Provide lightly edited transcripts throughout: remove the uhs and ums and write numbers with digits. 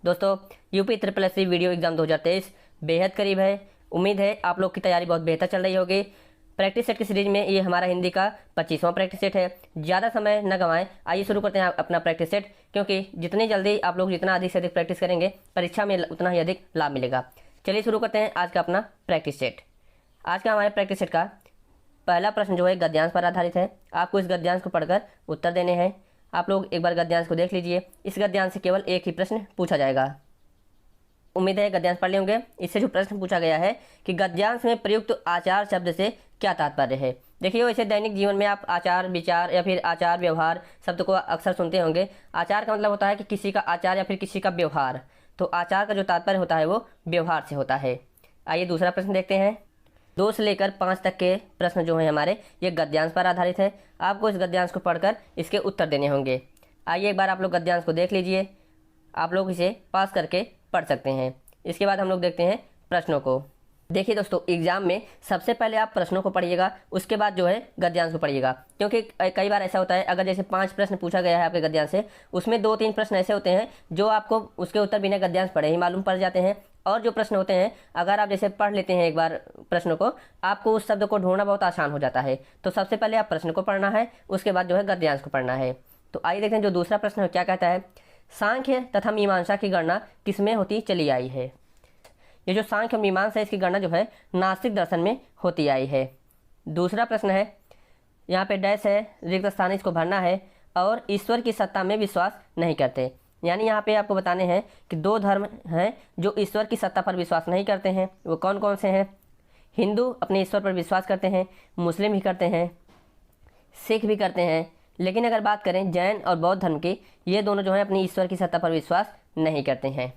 दोस्तों UP triple SC video exam 2023 बेहद करीब है। उम्मीद है आप लोग की तैयारी बहुत बेहतर चल रही होगी। प्रैक्टिस सेट की सीरीज में ये हमारा हिंदी का 25वां प्रैक्टिस सेट है। ज़्यादा समय न गंवाएं, आइए शुरू करते हैं अपना प्रैक्टिस सेट, क्योंकि जितनी जल्दी आप लोग जितना अधिक से अधिक प्रैक्टिस करेंगे परीक्षा में उतना ही अधिक लाभ मिलेगा। चलिए शुरू करते हैं आज का अपना प्रैक्टिस सेट। आज का हमारे प्रैक्टिस सेट का पहला प्रश्न जो है गद्यांश पर आधारित है। आपको इस गद्यांश को पढ़कर उत्तर देने हैं। आप लोग एक बार गद्यांश को देख लीजिए। इस गद्यांश से केवल एक ही प्रश्न पूछा जाएगा। उम्मीद है गद्यांश पढ़ लेंगे। इससे जो प्रश्न पूछा गया है कि गद्यांश में प्रयुक्त आचार शब्द से क्या तात्पर्य है। देखिए वैसे दैनिक जीवन में आप आचार विचार या फिर आचार व्यवहार शब्द को अक्सर सुनते होंगे। आचार का मतलब होता है कि किसी का आचार या फिर किसी का व्यवहार। तो आचार का जो तात्पर्य होता है वो व्यवहार से होता है। आइए दूसरा प्रश्न देखते हैं। 2 से लेकर 5 तक के प्रश्न जो हैं हमारे ये गद्यांश पर आधारित है। आपको इस गद्यांश को पढ़कर इसके उत्तर देने होंगे। आइए एक बार आप लोग गद्यांश को देख लीजिए। आप लोग इसे पास करके पढ़ सकते हैं। इसके बाद हम लोग देखते हैं प्रश्नों को। देखिए दोस्तों, एग्जाम में सबसे पहले आप प्रश्नों को पढ़िएगा, उसके बाद जो है गद्यांश को पढ़िएगा। क्योंकि कई बार ऐसा होता है, अगर जैसे 5 प्रश्न पूछा गया है आपके गद्यांश से, उसमें 2-3 प्रश्न ऐसे होते हैं जो आपको उसके उत्तर बिना गद्यांश पढ़े ही मालूम पड़ जाते हैं। और जो प्रश्न होते हैं अगर आप जैसे पढ़ लेते हैं एक बार प्रश्नों को, आपको उस शब्द को ढूंढना बहुत आसान हो जाता है। तो सबसे पहले आप प्रश्न को पढ़ना है, उसके बाद जो है गद्यांश को पढ़ना है। तो आइए देखते हैं जो दूसरा प्रश्न है क्या कहता है। सांख्य तथा मीमांसा की गणना किसमें होती चली आई है। ये जो सांख्य मीमांसा है इसकी गणना जो है नास्तिक दर्शन में होती आई है। दूसरा प्रश्न है, यहाँ पे डैश है, रिक्त स्थान इसको भरना है। और ईश्वर की सत्ता में विश्वास नहीं करते। यानी यहाँ पे आपको बताने हैं कि 2 धर्म हैं जो ईश्वर की सत्ता पर विश्वास नहीं करते हैं। वो कौन कौन से हैं। हिंदू अपने ईश्वर पर विश्वास करते हैं, मुस्लिम भी करते हैं, सिख भी करते हैं। लेकिन अगर बात करें जैन और बौद्ध धर्म की, ये दोनों जो है अपनी ईश्वर की सत्ता पर विश्वास नहीं करते हैं।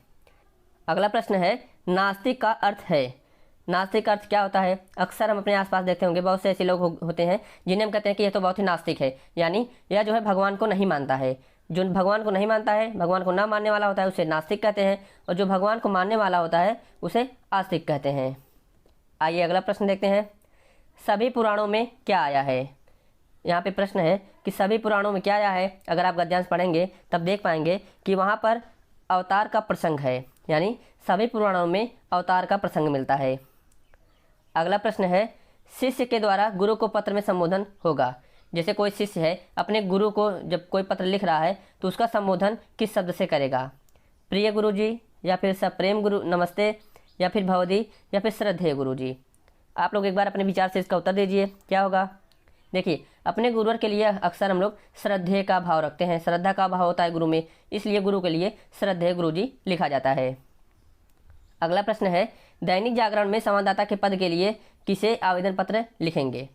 अगला प्रश्न है, नास्तिक का अर्थ है। नास्तिक का अर्थ क्या होता है। अक्सर हम अपने आसपास देखते होंगे बहुत से ऐसे लोग होते हैं जिन्हें हम कहते हैं कि यह तो बहुत ही नास्तिक है। यानी यह जो है भगवान को नहीं मानता है। जो भगवान को नहीं मानता है, भगवान को ना मानने वाला होता है, उसे नास्तिक कहते हैं। और जो भगवान को मानने वाला होता है उसे आस्तिक कहते हैं। आइए अगला प्रश्न देखते हैं। सभी पुराणों में क्या आया है। यहाँ पे प्रश्न है कि सभी पुराणों में क्या आया है। अगर आप गद्यांश पढ़ेंगे तब देख पाएंगे कि वहाँ पर अवतार का प्रसंग है। यानी सभी पुराणों में अवतार का प्रसंग मिलता है। अगला प्रश्न है, शिष्य के द्वारा गुरु को पत्र में संबोधन होगा। जैसे कोई शिष्य है अपने गुरु को जब कोई पत्र लिख रहा है तो उसका संबोधन किस शब्द से करेगा। प्रिय गुरु जी, या फिर सप्रेम गुरु नमस्ते, या फिर भवदी, या फिर श्रद्धेय गुरु जी। आप लोग एक बार अपने विचार से इसका उत्तर दीजिए क्या होगा। देखिए अपने गुरुवर के लिए अक्सर हम लोग श्रद्धेय का भाव रखते हैं। श्रद्धा का भाव होता है गुरु में, इसलिए गुरु के लिए श्रद्धेय गुरु जी लिखा जाता है। अगला प्रश्न है, दैनिक जागरण में संवाददाता के पद के लिए किसे आवेदन पत्र लिखेंगे।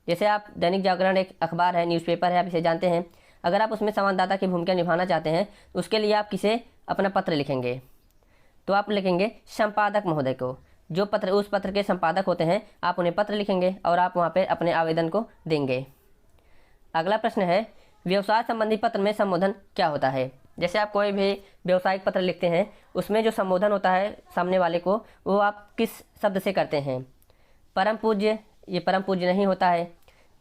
जैसे आप दैनिक जागरण एक अखबार है, न्यूज़पेपर है, आप इसे जानते हैं। अगर आप उसमें संवाददाता की भूमिका निभाना चाहते हैं उसके लिए आप किसे अपना पत्र लिखेंगे। तो आप लिखेंगे संपादक महोदय को। जो पत्र उस पत्र के संपादक होते हैं आप उन्हें पत्र लिखेंगे और आप वहाँ पर अपने आवेदन को देंगे। अगला प्रश्न है, व्यवसाय संबंधी पत्र में संबोधन क्या होता है। जैसे आप कोई भी व्यवसायिक पत्र लिखते हैं उसमें जो संबोधन होता है सामने वाले को, वो आप किस शब्द से करते हैं। परम पूज्य, ये परम पूज्य नहीं होता है।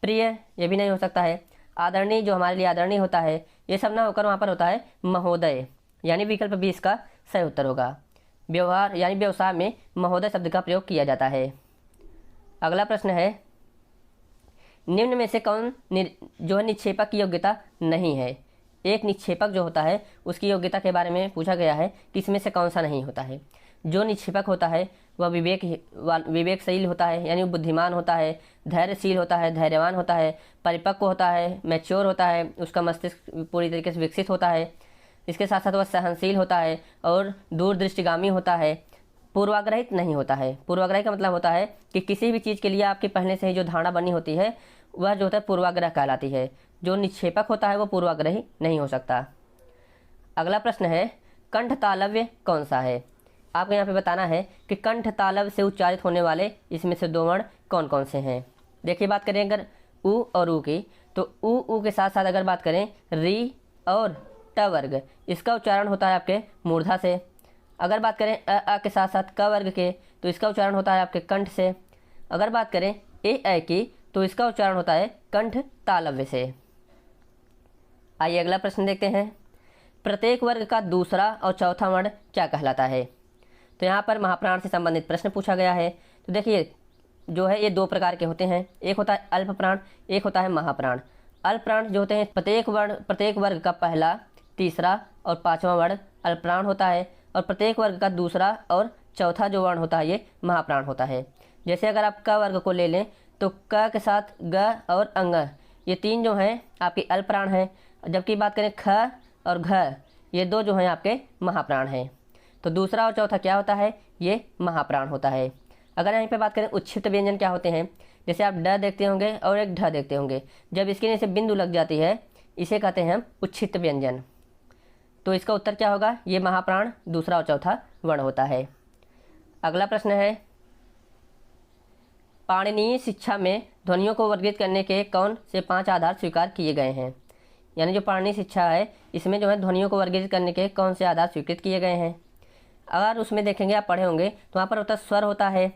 प्रिय, ये भी नहीं हो सकता है। आदरणीय, जो हमारे लिए आदरणीय होता है, ये सब ना होकर वहाँ पर होता है महोदय। यानी विकल्प 20 का सही उत्तर होगा। व्यवहार यानी व्यवसाय में महोदय शब्द का प्रयोग किया जाता है। अगला प्रश्न है, निम्न में से कौन जो है निक्षेपक की योग्यता नहीं है। एक निक्षेपक जो होता है उसकी योग्यता के बारे में पूछा गया है कि इसमें से कौन सा नहीं होता है। जो निक्षेपक होता है वह विवेकशील होता है, यानी बुद्धिमान होता है, धैर्यशील होता है, धैर्यवान होता है, परिपक्व होता है, मैच्योर होता है, उसका मस्तिष्क पूरी तरीके से विकसित होता है। इसके साथ साथ वह सहनशील होता है और दूरदृष्टिगामी होता है। पूर्वाग्रहित नहीं होता है। पूर्वाग्रह का मतलब होता है कि किसी भी चीज़ के लिए आपके पहले से ही जो धारणा बनी होती है वह जो होता है पूर्वाग्रह कहलाती है। जो निक्षेपक होता है वो पूर्वाग्रही नहीं हो सकता। अगला प्रश्न है, कंठ तालव्य कौन सा है। आपको यहाँ पे बताना है कि कंठ तालव्य से उच्चारित होने वाले इसमें से 2 वर्ण कौन कौन से हैं। देखिए बात करें अगर उ और ऊ की, तो ऊ के साथ साथ अगर बात करें री और ट वर्ग, इसका उच्चारण होता है आपके मूर्धा से। अगर बात करें अ के साथ साथ क वर्ग के, तो इसका उच्चारण होता है आपके कंठ से। अगर बात करें ए की, तो इसका उच्चारण होता है कंठ तालव्य से। आइए अगला प्रश्न देखते हैं। प्रत्येक वर्ग का दूसरा और चौथा वर्ण क्या कहलाता है। तो यहाँ पर महाप्राण से संबंधित प्रश्न पूछा गया है। तो देखिए जो है ये दो प्रकार के होते हैं, एक होता है अल्प प्राण, एक होता है महाप्राण। अल्प प्राण जो होते हैं प्रत्येक वर्ग का पहला, तीसरा और पांचवा वर्ण अल्प प्राण होता है, और प्रत्येक वर्ग का दूसरा और चौथा जो वर्ण होता है ये महाप्राण होता है। जैसे अगर आप क वर्ग को ले लें तो क के साथ ग और अंग, ये तीन जो हैं आपके अल्प प्राण हैं, जबकि बात करें ख और घ, ये दो जो हैं आपके महाप्राण हैं। तो दूसरा और चौथा क्या होता है, ये महाप्राण होता है। अगर यहीं पे बात करें उच्छिष्ट व्यंजन क्या होते हैं, जैसे आप ड देखते होंगे और एक ढ देखते होंगे, जब इसके नीचे बिंदु लग जाती है इसे कहते हैं हम उच्छिष्ट व्यंजन। तो इसका उत्तर क्या होगा, ये महाप्राण दूसरा और चौथा वर्ण होता है। अगला प्रश्न है, पाणिनीय शिक्षा में ध्वनियों को वर्गीकृत करने के कौन से 5 आधार स्वीकार किए गए हैं। यानी जो पाणिनीय शिक्षा है इसमें जो है ध्वनियों को वर्गीकृत करने के कौन से आधार स्वीकृत किए गए हैं। अगर उसमें देखेंगे आप पढ़े होंगे तो वहाँ पर होता है स्वर होता है,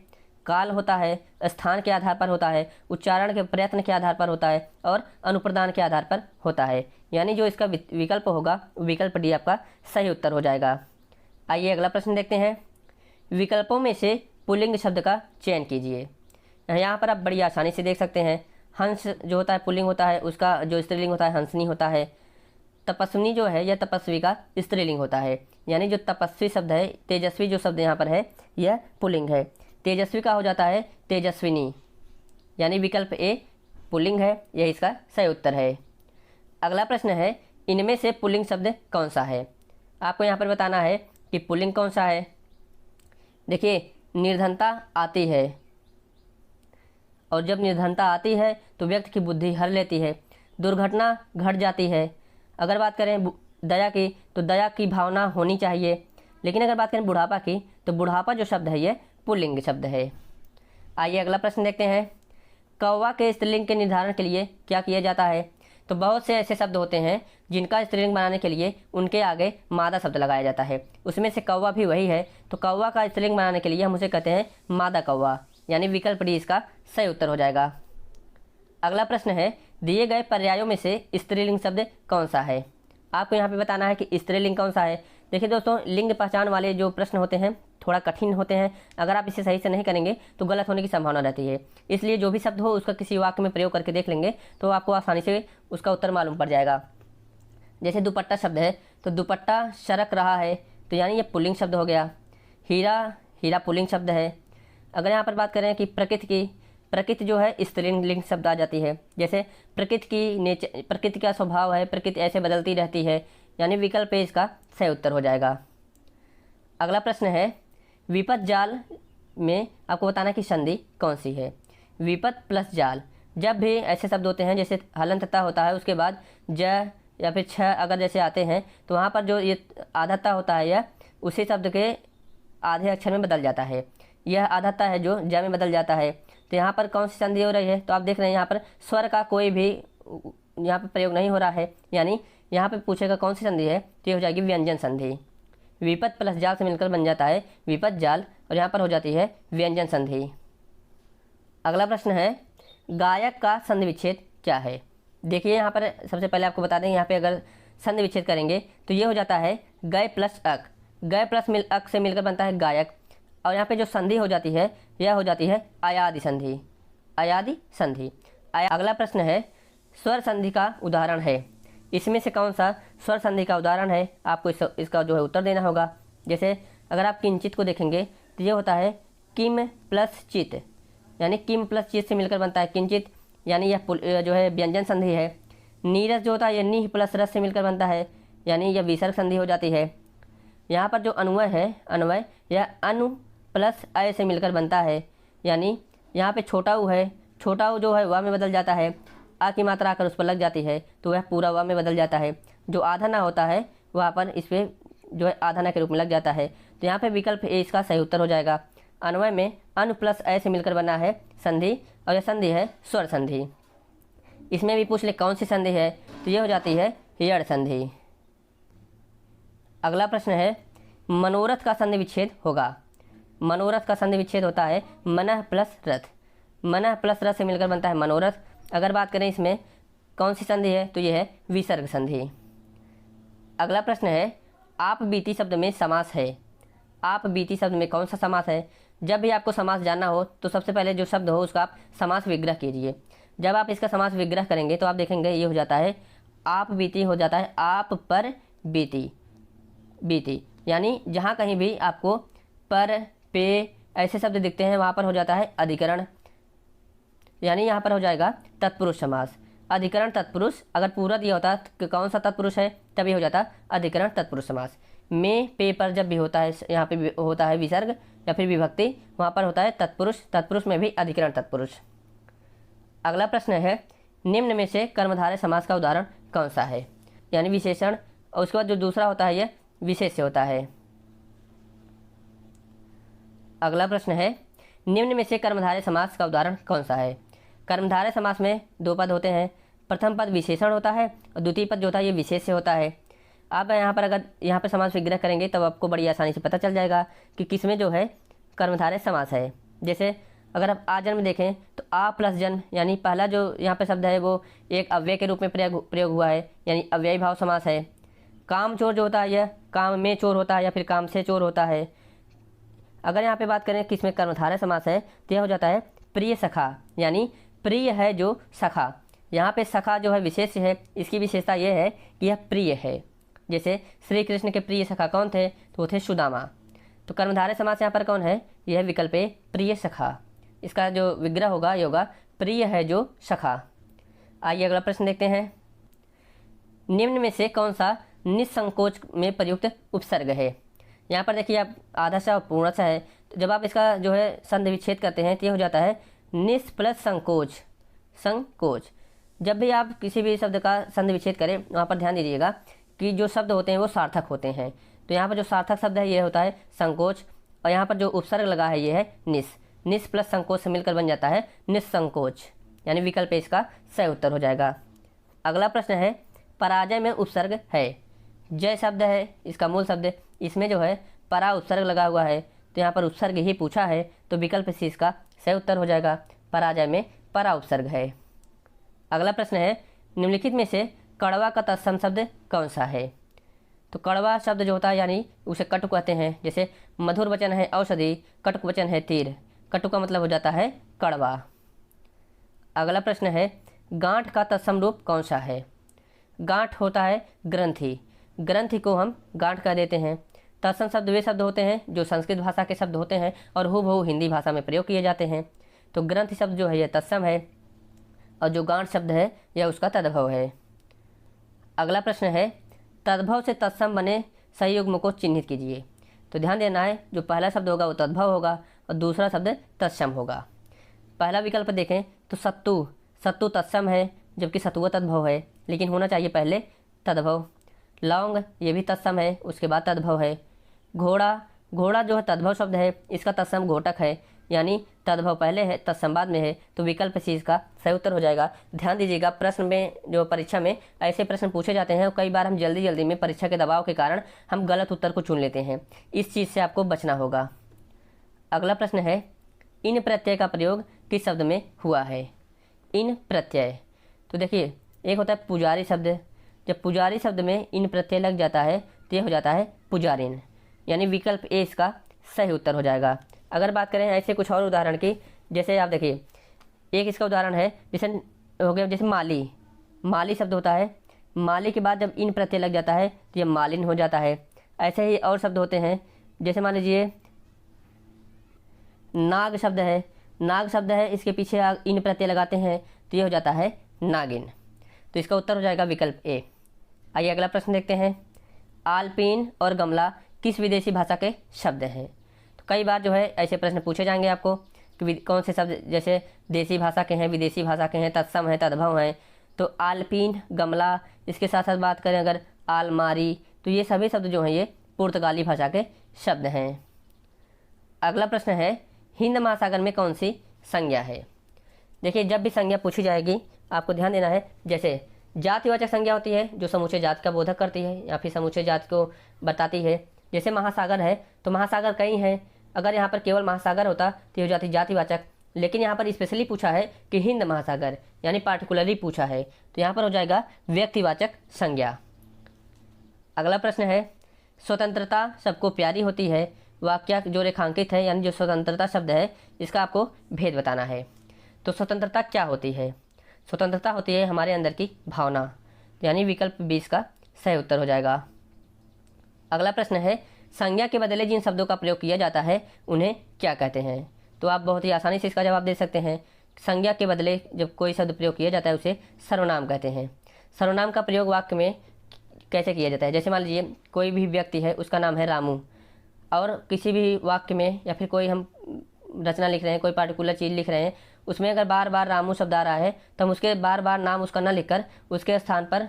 काल होता है, स्थान के आधार पर होता है, उच्चारण के प्रयत्न के आधार पर होता है और अनुप्रदान के आधार पर होता है। यानी जो इसका विकल्प होगा विकल्प डी आपका सही उत्तर हो जाएगा। आइए अगला प्रश्न देखते हैं। विकल्पों में से पुल्लिंग शब्द का चयन कीजिए। यहाँ पर आप बड़ी आसानी से देख सकते हैं, हंस जो होता है पुल्लिंग होता है, उसका जो स्त्रीलिंग होता है हंसनी होता है। तपस्विनी जो है यह तपस्वी का स्त्रीलिंग होता है, यानी जो तपस्वी शब्द है, तेजस्वी जो शब्द यहाँ पर है यह पुल्लिंग है। तेजस्वी का हो जाता है तेजस्विनी, यानी विकल्प ए पुल्लिंग है, यह इसका सही उत्तर है। अगला प्रश्न है, इनमें से पुल्लिंग शब्द कौन सा है। आपको यहाँ पर बताना है कि पुल्लिंग कौन सा है। देखिए निर्धनता आती है, और जब निर्धनता आती है तो व्यक्ति की बुद्धि हर लेती है, दुर्घटना घट जाती है। अगर बात करें दया की तो दया की भावना होनी चाहिए, लेकिन अगर बात करें बुढ़ापा की तो बुढ़ापा जो शब्द है ये पुल्लिंग शब्द है। आइए अगला प्रश्न देखते हैं। कौवा के स्त्रीलिंग के निर्धारण के लिए क्या किया जाता है। तो बहुत से ऐसे शब्द होते हैं जिनका स्त्रीलिंग बनाने के लिए उनके आगे मादा शब्द लगाया जाता है, उसमें से कौवा भी वही है। तो कौवा का स्त्रीलिंग बनाने के लिए हम उसे कहते हैं मादा कौवा, यानी विकल्प डी इसका सही उत्तर हो जाएगा। अगला प्रश्न है, दिए गए पर्यायों में से स्त्रीलिंग शब्द कौन सा है। आपको यहाँ पे बताना है कि स्त्रीलिंग कौन सा है। देखिए दोस्तों, लिंग पहचान वाले जो प्रश्न होते हैं थोड़ा कठिन होते हैं, अगर आप इसे सही से नहीं करेंगे तो गलत होने की संभावना रहती है। इसलिए जो भी शब्द हो उसका किसी वाक्य में प्रयोग करके देख लेंगे तो आपको आसानी से उसका उत्तर मालूम पड़ जाएगा। जैसे दुपट्टा शब्द है तो दुपट्टा सरक रहा है, तो यानी ये पुल्लिंग शब्द हो गया। हीरा पुल्लिंग शब्द है। अगर यहाँ पर बात करें कि प्रकृति जो है स्त्रीलिंग शब्द आ जाती है। जैसे प्रकृति का स्वभाव है, प्रकृति ऐसे बदलती रहती है, यानी विकल्प ए इसका सही उत्तर हो जाएगा। अगला प्रश्न है, विपद जाल में आपको बताना कि संधि कौन सी है। विपद प्लस जाल, जब भी ऐसे शब्द होते हैं जैसे हलंतता होता है उसके बाद ज या फिर छ अगर जैसे आते हैं तो वहाँ पर जो ये आधाता होता है यह उसी शब्द के आधे अक्षर में बदल जाता है। यह आधाता है जो ज में बदल जाता है। तो यहाँ पर कौन सी संधि हो रही है, तो आप देख रहे हैं यहाँ पर स्वर का कोई भी यहाँ पर प्रयोग नहीं हो रहा है, यानी यहाँ पे पूछेगा कौन सी संधि है, तो ये हो जाएगी व्यंजन संधि। विपद प्लस जाल से मिलकर बन जाता है विपद जाल, और यहाँ पर हो जाती है व्यंजन संधि। अगला प्रश्न है, गायक का संधि विच्छेद क्या है। देखिए यहाँ पर सबसे पहले आपको बता दें, यहाँ पे अगर संधि विच्छेद करेंगे तो ये हो जाता है गय प्लस अक। गय प्लस अक से मिलकर बनता है गायक, और यहाँ पे जो संधि हो जाती है यह हो जाती है अयादि संधि। अयादि संधि। अगला प्रश्न है, स्वर संधि का उदाहरण है। इसमें से कौन सा स्वर संधि का उदाहरण है, आपको इसका जो है उत्तर देना होगा। जैसे अगर आप किंचित को देखेंगे तो ये होता है किम प्लस चित, यानी किम प्लस चित से मिलकर बनता है किंचित, यानी यह जो है व्यंजन संधि है। नीरस जो होता है यह नी प्लस रस से मिलकर बनता है, यानी यह विसर्ग संधि हो जाती है। यहाँ पर जो अन्वय है, अन्वय यह अनु प्लस अय से मिलकर बनता है, यानी यहाँ पे छोटा ऊ है, छोटा ऊ जो है वह में बदल जाता है, आ की मात्रा आकर उस पर लग जाती है तो वह पूरा व में बदल जाता है। जो आधाना होता है वहाँ पर इस पर जो है आधाना के रूप में लग जाता है। तो यहाँ पे विकल्प ए इसका सही उत्तर हो जाएगा। अन्वय में अनु प्लस अय से मिलकर बना है संधि, और यह संधि है स्वर संधि। इसमें भी पूछ ले कौन सी संधि है, तो ये हो जाती है यड़ संधि। अगला प्रश्न है, मनोरथ का संधि विच्छेद होगा। मनोरथ का संधि विच्छेद होता है मनः प्लस रथ। मनः प्लस रथ से मिलकर बनता है मनोरथ। अगर बात करें इसमें कौन सी संधि है, तो यह है विसर्ग संधि। अगला प्रश्न है, आप बीती शब्द में समास है। आप बीती शब्द में कौन सा समास है? जब भी आपको समास जानना हो तो सबसे पहले जो शब्द हो उसका आप समास विग्रह कीजिए। जब आप इसका समास विग्रह करेंगे तो आप देखेंगे ये हो जाता है आप बीती, हो जाता है आप पर बीती। बीती यानी जहाँ कहीं भी आपको पर, पे ऐसे शब्द दिखते हैं वहाँ पर हो जाता है अधिकरण, यानी यहाँ पर हो जाएगा तत्पुरुष समास। अधिकरण तत्पुरुष, अगर पूरा दिया होता कि कौन सा तत्पुरुष है तभी हो जाता अधिकरण तत्पुरुष समास। में, पे पर जब भी होता है, यहाँ पे भी होता है विसर्ग या फिर विभक्ति, वहाँ पर होता है तत्पुरुष। तत्पुरुष में भी अधिकरण तत्पुरुष। अगला प्रश्न है, निम्न में से कर्मधारय समास का उदाहरण कौन सा है? यानी विशेषण, और उसके बाद जो दूसरा होता है यह विशेष्य होता है। अगला प्रश्न है, निम्न में से कर्मधारय समास का उदाहरण कौन सा है? कर्मधारय समास में दो पद होते हैं। प्रथम पद विशेषण होता है और द्वितीय पद जो होता है ये विशेष्य होता है। आप यहाँ पर अगर यहाँ पर समास विग्रह करेंगे तब आपको बड़ी आसानी से पता चल जाएगा कि किसमें जो है कर्मधारय समास है। जैसे अगर आप आजन्म देखें तो आ प्लस जन्म, यानी पहला जो यहाँ पर शब्द है वो एक अव्यय के रूप में प्रयोग हुआ है, यानी अव्ययी भाव समास है। काम चोर जो होता है यह काम में चोर होता है या फिर काम से चोर होता है। अगर यहाँ पे बात करें किसमें कर्मधारय समास है तो यह हो जाता है प्रिय सखा, यानी प्रिय है जो सखा। यहाँ पे सखा जो है विशेष है, इसकी विशेषता यह है कि यह प्रिय है। जैसे श्री कृष्ण के प्रिय सखा कौन थे? तो वो थे सुदामा। तो कर्मधारय समास यहाँ पर कौन है? यह विकल्प है प्रिय सखा। इसका जो विग्रह होगा ये होगा प्रिय है जो सखा। आइए अगला प्रश्न देखते हैं, निम्न में से कौन सा निसंकोच में प्रयुक्त उपसर्ग है? यहाँ पर देखिए आप आधा सा पूर्ण सा है, तो जब आप इसका जो है संधि विच्छेद करते हैं तो ये हो जाता है निस प्लस संकोच। संकोच, जब भी आप किसी भी शब्द का संधि विच्छेद करें वहाँ पर ध्यान दीजिएगा कि जो शब्द होते हैं वो सार्थक होते हैं। तो यहाँ पर जो सार्थक शब्द है ये होता है संकोच, और यहाँ पर जो उपसर्ग लगा है ये है निस। निस प्लस संकोच से मिलकर बन जाता है निस्संकोच, यानी विकल्प इसका सही उत्तर हो जाएगा। अगला प्रश्न है, पराजय में उपसर्ग है। जय शब्द है इसका मूल शब्द, इसमें जो है परा उपसर्ग लगा हुआ है, तो यहाँ पर उपसर्ग ही पूछा है तो विकल्प सी इसका सही उत्तर हो जाएगा। पराजय में परा उपसर्ग है। अगला प्रश्न है, निम्नलिखित में से कड़वा का तत्सम शब्द कौन सा है? तो कड़वा शब्द जो होता है यानी उसे कटु कहते हैं। जैसे मधुर वचन है औषधि, कटुक वचन है तीर। कटु का मतलब हो जाता है कड़वा। अगला प्रश्न है, गांठ का तत्सम रूप कौन सा है? गांठ होता है ग्रंथि, ग्रंथि को हम गांठ कह देते हैं। तत्सम शब्द वे शब्द होते हैं जो संस्कृत भाषा के शब्द होते हैं और हूबहू हिंदी भाषा में प्रयोग किए जाते हैं। तो ग्रंथि शब्द जो है यह तत्सम है और जो गांठ शब्द है यह उसका तद्भव है। अगला प्रश्न है, तद्भव से तत्सम बने सही युग्म को चिन्हित कीजिए। तो ध्यान देना है जो पहला शब्द होगा वो तद्भव होगा और दूसरा शब्द तत्सम होगा। पहला विकल्प देखें तो सत्तू, सत्तू तत्सम है जबकि सत्तुआ तद्भव है, लेकिन होना चाहिए पहले तद्भव। लौंग ये भी तत्सम है, उसके बाद तद्भव है। घोड़ा, घोड़ा जो है तद्भव शब्द है, इसका तत्सम घोटक है, यानी तद्भव पहले है तत्सम बाद में है, तो विकल्प सी इसका सही उत्तर हो जाएगा। ध्यान दीजिएगा प्रश्न में जो परीक्षा में ऐसे प्रश्न पूछे जाते हैं और कई बार हम जल्दी में परीक्षा के दबाव के कारण हम गलत उत्तर को चुन लेते हैं, इस चीज़ से आपको बचना होगा। अगला प्रश्न है, इन प्रत्यय का प्रयोग किस शब्द में हुआ है? इन प्रत्यय, तो देखिए एक होता है पुजारी शब्द, जब पुजारी शब्द में इन प्रत्यय लग जाता है तो ये हो जाता है पुजारिन, यानी विकल्प ए इसका सही उत्तर हो जाएगा। अगर बात करें ऐसे कुछ और उदाहरण की, जैसे आप देखिए एक इसका उदाहरण है, जैसे हो गया जैसे माली, माली शब्द होता है, माली के बाद जब इन प्रत्यय लग जाता है तो ये मालिन हो जाता है। ऐसे ही और शब्द होते हैं, जैसे मान लीजिए नाग शब्द है, नाग शब्द है इसके पीछे इन प्रत्यय लगाते हैं तो ये हो जाता है नागिन, तो इसका उत्तर हो जाएगा विकल्प ए। आइए अगला प्रश्न देखते हैं, आलपीन और गमला किस विदेशी भाषा के शब्द हैं? तो कई बार जो है ऐसे प्रश्न पूछे जाएंगे आपको कि कौन से शब्द जैसे देसी भाषा के हैं, विदेशी भाषा के हैं, तत्सम है, तद्भव हैं। तो आलपीन, गमला, इसके साथ साथ बात करें अगर आलमारी, तो ये सभी शब्द जो हैं ये पुर्तगाली भाषा के शब्द हैं। अगला प्रश्न है, हिंद महासागर में कौन सी संज्ञा है? देखिए जब भी संज्ञा पूछी जाएगी आपको ध्यान देना है, जैसे जातिवाचक संज्ञा होती है जो समूचे जात का बोधक करती है या फिर समूचे जात को बताती है। जैसे महासागर है तो महासागर कई हैं, अगर यहाँ पर केवल महासागर होता तो हो जाती जातिवाचक, लेकिन यहाँ पर स्पेशली पूछा है कि हिंद महासागर यानी पार्टिकुलरली पूछा है, तो यहाँ पर हो जाएगा व्यक्तिवाचक संज्ञा। अगला प्रश्न है, स्वतंत्रता सबको प्यारी होती है, वाक्य जो रेखांकित है यानी जो स्वतंत्रता शब्द है इसका आपको भेद बताना है। तो स्वतंत्रता क्या होती है? स्वतंत्रता होती है हमारे अंदर की भावना, यानी विकल्प 20 का सही उत्तर हो जाएगा। अगला प्रश्न है, संज्ञा के बदले जिन शब्दों का प्रयोग किया जाता है उन्हें क्या कहते हैं? तो आप बहुत ही आसानी से इसका जवाब दे सकते हैं। संज्ञा के बदले जब कोई शब्द प्रयोग किया जाता है उसे सर्वनाम कहते हैं। सर्वनाम का प्रयोग वाक्य में कैसे किया जाता है? जैसे मान लीजिए कोई भी व्यक्ति है, उसका नाम है रामू, और किसी भी वाक्य में या फिर कोई हम रचना लिख रहे हैं, कोई पार्टिकुलर चीज़ लिख रहे हैं, उसमें अगर बार बार रामू शब्द आ रहा है तो हम उसके बार बार नाम उसका न लिखकर उसके स्थान पर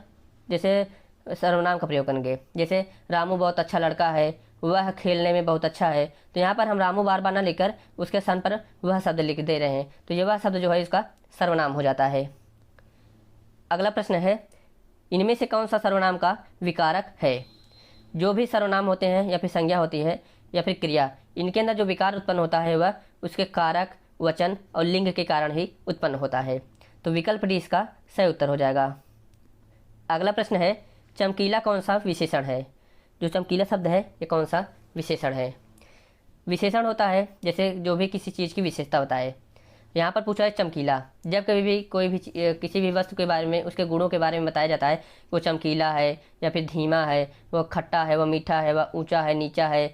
जैसे सर्वनाम का प्रयोग करेंगे। जैसे रामू बहुत अच्छा लड़का है, वह खेलने में बहुत अच्छा है, तो यहाँ पर हम रामू बार बार न लिखकर उसके स्थान पर वह शब्द लिख दे रहे हैं, तो ये वह शब्द जो है इसका सर्वनाम हो जाता है। अगला प्रश्न है, इनमें से कौन सा सर्वनाम का विकारक है? जो भी सर्वनाम होते हैं या फिर संज्ञा होती है या फिर क्रिया, इनके अंदर जो विकार उत्पन्न होता है वह उसके कारक, वचन और लिंग के कारण ही उत्पन्न होता है। तो विकल्प डी इसका सही उत्तर हो जाएगा। अगला प्रश्न है, चमकीला कौन सा विशेषण है? जो चमकीला शब्द है ये कौन सा विशेषण है? विशेषण होता है जैसे जो भी किसी चीज़ की विशेषता बताए। यहाँ पर पूछा है चमकीला, जब कभी भी कोई भी किसी भी वस्तु के बारे में, उसके गुणों के बारे में बताया जाता है, वो चमकीला है या फिर धीमा है, वो खट्टा है, वो मीठा है, वह ऊंचा है, नीचा है,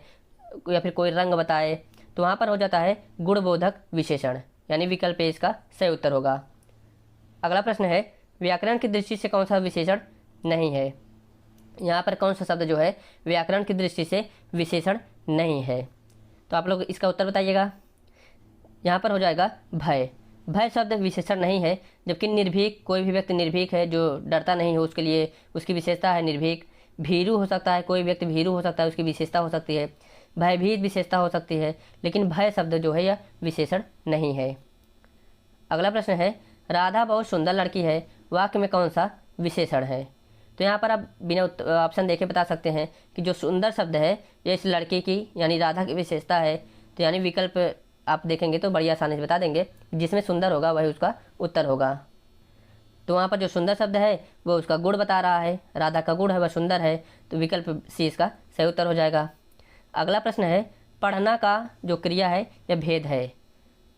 या फिर कोई रंग बताए, तो वहाँ पर हो जाता है गुणबोधक विशेषण, यानी विकल्प ए इसका सही उत्तर होगा। अगला प्रश्न है, व्याकरण की दृष्टि से कौन सा विशेषण नहीं है? यहाँ पर कौन सा शब्द जो है व्याकरण की दृष्टि से विशेषण नहीं है? तो आप लोग इसका उत्तर बताइएगा। यहाँ पर हो जाएगा भय। भय शब्द विशेषण नहीं है, जबकि निर्भीक, कोई भी व्यक्ति निर्भीक है जो डरता नहीं हो, उसके लिए उसकी विशेषता है निर्भीक। भीरू हो सकता है, कोई व्यक्ति भीरू हो सकता है, उसकी विशेषता हो सकती है। भयभीत विशेषता हो सकती है, लेकिन भय शब्द जो है यह विशेषण नहीं है। अगला प्रश्न है, राधा बहुत सुंदर लड़की है, वाक्य में कौन सा विशेषण है? तो यहाँ पर आप बिना ऑप्शन देखे बता सकते हैं कि जो सुंदर शब्द है ये इस लड़की की यानी राधा की विशेषता है। तो यानी विकल्प आप देखेंगे तो बड़ी आसानी से बता देंगे, जिसमें सुंदर होगा वही उसका उत्तर होगा। तो वहाँ पर जो सुंदर शब्द है वो उसका गुण बता रहा है, राधा का गुण है वह सुंदर है, तो विकल्प सी इसका सही उत्तर हो जाएगा। अगला प्रश्न है, पढ़ना का जो क्रिया है यह भेद है।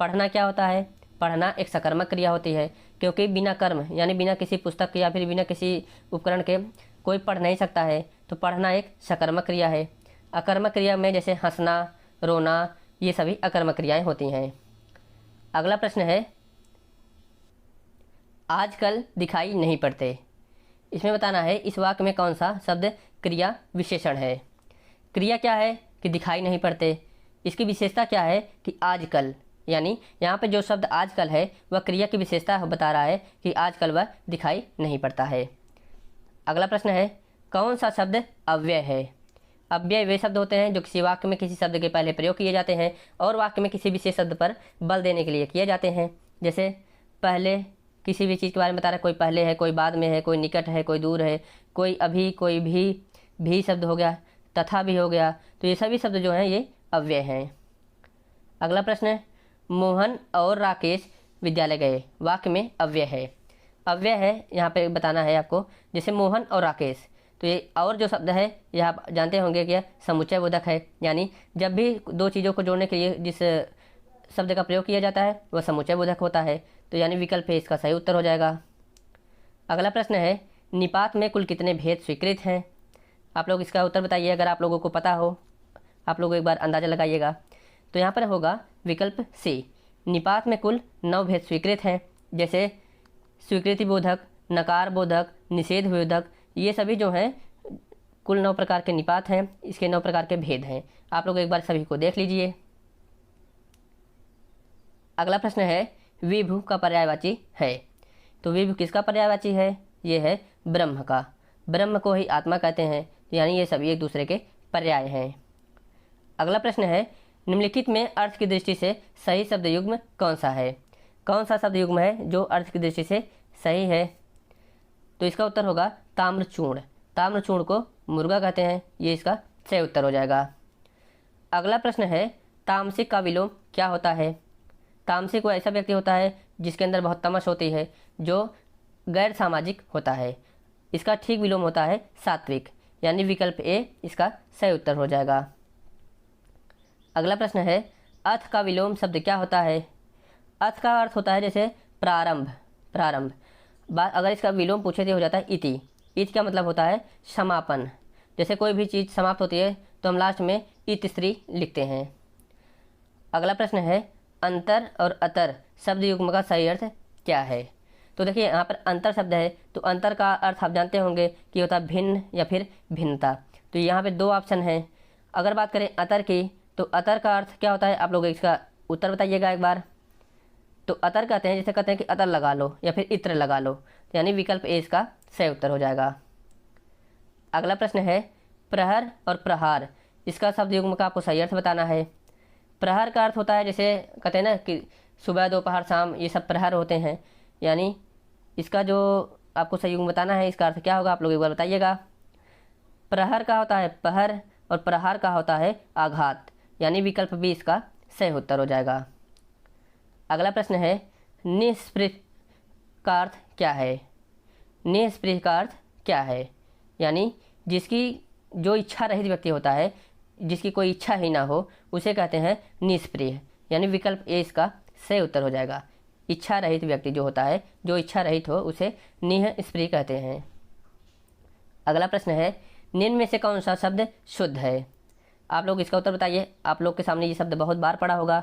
पढ़ना क्या होता है? पढ़ना एक सकर्मक क्रिया होती है, क्योंकि बिना कर्म यानी बिना किसी पुस्तक के या फिर बिना किसी उपकरण के कोई पढ़ नहीं सकता है, तो पढ़ना एक सकर्मक क्रिया है। अकर्मक क्रिया में जैसे हंसना, रोना, ये सभी अकर्मक क्रियाएं होती हैं। अगला प्रश्न है, आजकल दिखाई नहीं पड़ते। इसमें बताना है इस वाक्य में कौन सा शब्द क्रिया विशेषण है। क्रिया क्या है कि दिखाई नहीं पड़ते, इसकी विशेषता क्या है कि आजकल, यानी यहाँ पे जो शब्द आजकल है वह क्रिया की विशेषता बता रहा है कि आजकल वह दिखाई नहीं पड़ता है। अगला प्रश्न है, कौन सा शब्द अव्यय है? अव्यय वे शब्द होते हैं जो किसी वाक्य में किसी शब्द के पहले प्रयोग किए जाते हैं और वाक्य में किसी विशेष शब्द पर बल देने के लिए किए जाते हैं। जैसे पहले, किसी भी चीज़ के बारे में बता रहा है, कोई पहले है, कोई बाद में है, कोई निकट है, कोई दूर है, कोई अभी, कोई भी शब्द हो गया, तथा भी हो गया, तो ये सभी शब्द जो हैं ये अव्यय हैं। अगला प्रश्न है, मोहन और राकेश विद्यालय गए, वाक्य में अव्यय है। अव्यय है यहाँ पे बताना है आपको, जैसे मोहन और राकेश, तो ये और जो शब्द है यह आप जानते होंगे कि समुच्चय बोधक है, यानी जब भी दो चीज़ों को जोड़ने के लिए जिस शब्द का प्रयोग किया जाता है वह समुच्चय बोधक होता है, तो यानी विकल्प है इसका सही उत्तर हो जाएगा। अगला प्रश्न है, निपात में कुल कितने भेद स्वीकृत हैं? आप लोग इसका उत्तर बताइए, अगर आप लोगों को पता हो आप लोग एक बार अंदाज़ा लगाइएगा। तो यहाँ पर होगा विकल्प सी, निपात में कुल 9 भेद स्वीकृत हैं, जैसे स्वीकृति बोधक, नकार बोधक, निषेध बोधक, ये सभी जो हैं कुल 9 प्रकार के निपात हैं, इसके 9 प्रकार के भेद हैं। आप लोग एक बार सभी को देख लीजिए। अगला प्रश्न है, विभु का पर्यायवाची है। तो विभु किसका पर्यायवाची है? ये है ब्रह्म का। ब्रह्म को ही आत्मा कहते हैं, यानी ये सभी एक दूसरे के पर्याय हैं। अगला प्रश्न है, निम्नलिखित में अर्थ की दृष्टि से सही शब्द युग्म कौन सा है? कौन सा शब्द युग्म है जो अर्थ की दृष्टि से सही है? तो इसका उत्तर होगा ताम्रचूर्ण। ताम्रचूर्ण को मुर्गा कहते हैं, ये इसका सही उत्तर हो जाएगा। अगला प्रश्न है, तामसिक का विलोम क्या होता है? तामसिक वो ऐसा व्यक्ति होता है जिसके अंदर बहुत तमस होती है, जो गैर सामाजिक होता है। इसका ठीक विलोम होता है सात्विक, यानी विकल्प ए इसका सही उत्तर हो जाएगा। अगला प्रश्न है, अथ का विलोम शब्द क्या होता है? अथ का अर्थ होता है जैसे प्रारंभ, प्रारंभ। बात अगर इसका विलोम पूछे तो हो जाता है इति। इति का मतलब होता है समापन। जैसे कोई भी चीज़ समाप्त होती है तो हम लास्ट में इतिश्री लिखते हैं। अगला प्रश्न है, अंतर और अतर शब्द युग्म का सही अर्थ क्या है? तो देखिए यहाँ पर अंतर शब्द है, तो अंतर का अर्थ आप जानते होंगे कि होता है भिन्न या फिर भिन्नता। तो यहाँ पे दो ऑप्शन हैं। अगर बात करें अतर की, तो अतर का अर्थ क्या होता है, आप लोग इसका उत्तर बताइएगा एक बार। तो अतर कहते हैं, जैसे कहते हैं कि अतर लगा लो या फिर इत्र लगा लो, यानी विकल्प ए इसका सही उत्तर हो जाएगा। अगला प्रश्न है, प्रहर और प्रहार इसका शब्द युग्म का आपको सही अर्थ बताना है। प्रहर का अर्थ होता है जैसे कहते हैं ना कि सुबह दोपहर शाम ये सब प्रहर होते हैं, यानी इसका जो आपको सही युग्म बताना है इसका अर्थ क्या होगा, आप लोग एक बार बताइएगा। प्रहर का होता है पहर और प्रहार का होता है आघात, यानी विकल्प बी इसका सही उत्तर हो जाएगा। अगला प्रश्न है, निस्पृह का अर्थ क्या है? निस्पृह का अर्थ क्या है? यानी जिसकी जो इच्छा रहित व्यक्ति होता है, जिसकी कोई इच्छा ही ना हो, उसे कहते हैं निष्प्रिय, यानी विकल्प ए इसका सही उत्तर हो जाएगा। इच्छा रहित व्यक्ति जो होता है, जो इच्छा रहित हो, उसे निःस्पृह कहते हैं। अगला प्रश्न है, निम्न में से कौन सा शब्द शुद्ध है? आप लोग इसका उत्तर बताइए। आप लोग के सामने ये शब्द बहुत बार पढ़ा होगा,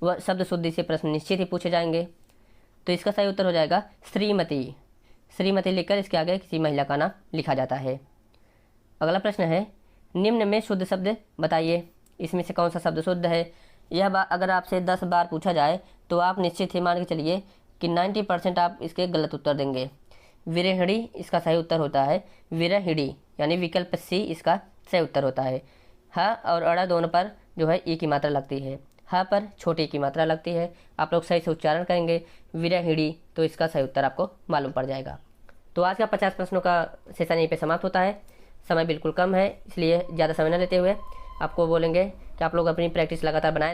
वह शब्द शुद्धि से प्रश्न निश्चित ही पूछे जाएंगे। तो इसका सही उत्तर हो जाएगा श्रीमती। श्रीमती लिखकर इसके आगे किसी महिला का नाम लिखा जाता है। अगला प्रश्न है, निम्न में शुद्ध शब्द बताइए, इसमें से कौन सा शब्द शुद्ध है? यह बात अगर आपसे 10 बार पूछा जाए तो आप निश्चित ही मान के चलिए कि 90% आप इसके गलत उत्तर देंगे। विरहिणी इसका सही उत्तर होता है विरहिणी, यानी विकल्प सी इसका सही उत्तर होता है। ह और अड़ा दोनों पर जो है ई की मात्रा लगती है, ह पर छोटी की मात्रा लगती है। आप लोग सही से उच्चारण करेंगे विरहिणी, तो इसका सही उत्तर आपको मालूम पड़ जाएगा। तो आज का 50 प्रश्नों का सेशन यहीं पे समाप्त होता है। समय बिल्कुल कम है, इसलिए ज़्यादा समय न लेते हुए आपको बोलेंगे कि आप लोग अपनी प्रैक्टिस लगातार बनाएं।